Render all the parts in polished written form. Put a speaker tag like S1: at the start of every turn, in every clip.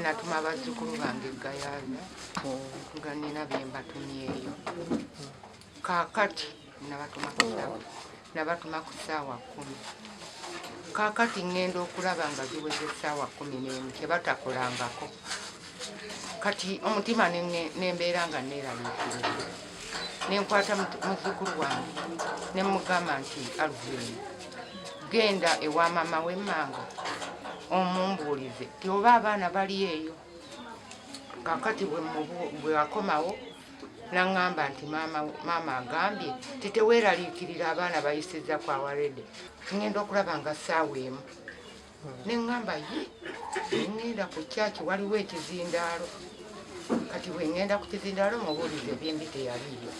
S1: Natuma bazzukulu bange Gayaza nga nina bye mbatumyeyo. Kaakati nabatuma ku ssaawa 10. Kaakati ŋŋenda okulaba nga ziweze essaawa 11 tebatakolangako. Kati omutima nembeera nga neeraliikirira. Nenkwata muzzukulu wange ne mugamba nti Aluveni, genda ewa mama w'emmanga omumbuulize ti oba abaana bali eyo. Kaakati bwe wakomawo naŋŋamba nti maama agambye ti teweeraliikirira abaana bayisizza kwa Warede, ŋŋenda okulaba nga ssaawa emu. Ne ŋŋamba ye ŋŋenda ku kyaki waliwo ekizindaalo. Kati bwe ŋŋenda ku kizindaalo mubuulize ebimbi teyaliiyo.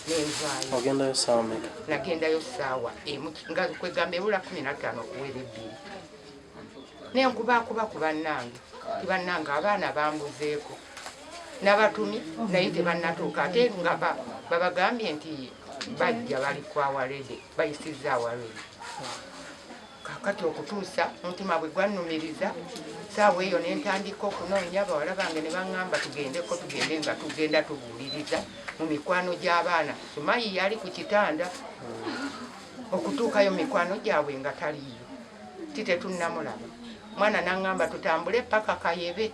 S1: Nenvaayo.
S2: Ogendayo ssaawa mmeka?
S1: Nagendayo ssaawa emu nga kwegamba ebula 15 okuwera 2. Nenkubakuba ku bannange ti bannange abaana bambuzeeko nabatumi naye tebannatuuka ate nga babagambye nti bajja bali kwa Warede bayisizza Warede. Kaakati okutuusa omutima bwe gwannumiriza ssaawa eyo nentandika okunoonya bawala bange ne baŋŋamba tugende nga tugenda tubuuliriza mu mikwano gy'abaana. Sumayi yali ku kitanda okutuukayo mikwano gyabwe nga taliiyo ti tetunnamulaba. Mwana naŋŋamba tutambule paka Kayebe,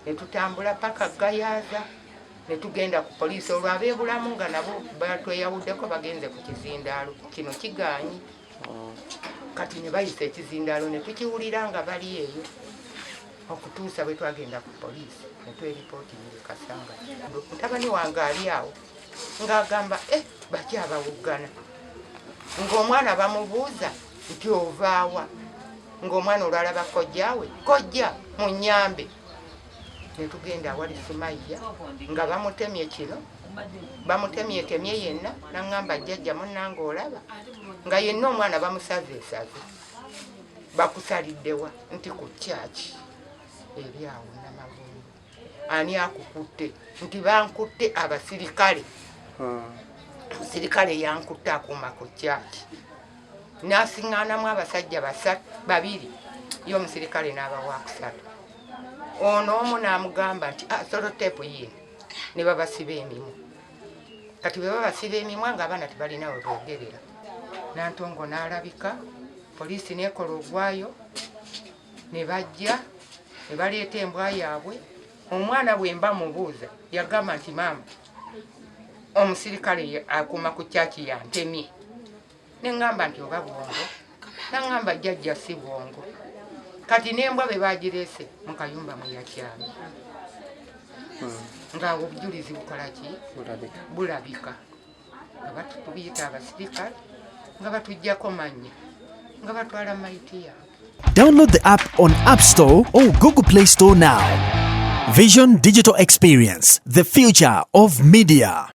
S1: ne tutambula paka Gayaza, ne tugenda ku poliisi. Olwo ab'ebulamu nga nabo batweyawuddeko bagenze ku kizindaalo kino kigaanyi. Kati ne bayisa ekizindaalo ne tukiwulira nga bali eyo okutuusa bwe twagenda ku poliisi ne tweripootira Kasanga. Mutabani wange ali awo ng'agamba bakyabawuggana, ng'omwana bamubuuza nti ovaawa, ng'omwana olwalaba kojjaawe kojja munnyambe. Ne tugenda awali Sumayya nga bamutemye kino bamutemyetemye yenna. Naŋŋamba jjajja munnange olaba nga yenna omwana bamusazeesaze. Bakusaliddewa nti ku kyaki eri awo Namavundu. Ani akukutte? Nti bankutte abasirikale. Omusirikale yankutte akuuma ku kyaki. N'asiŋŋaanamu abasajja 2 ye omusirikale n'abawa 3. Ono omu n'amugamba nti soloteepu ye, ne babasiba emimwa. Kati bwe babasiba emimwa ng'abaana tebalina we boogerera. Nantongo n'alabika, poliisi n'ekola ogwayo, ne bajja ne baleeta embwa yaabwe. Omwana bwe mba mubuuza yagamba nti maama omusirikale akuuma ku kyaki yantemye. Ne ŋŋamba nti oba bwongo? Naŋŋamba jjajja si bwongo. Kati n'embwa be bagireese mu kayumba mwe yakyamye. Ng'awo obujulizi bukola ki? Bulabika. Nga batubiyita abasirikale nga batuggyako mannya nga batwala mayiti yaabwe.
S3: Download the app on App Store or Google Play Store now. Vision Digital Experience, the future of media.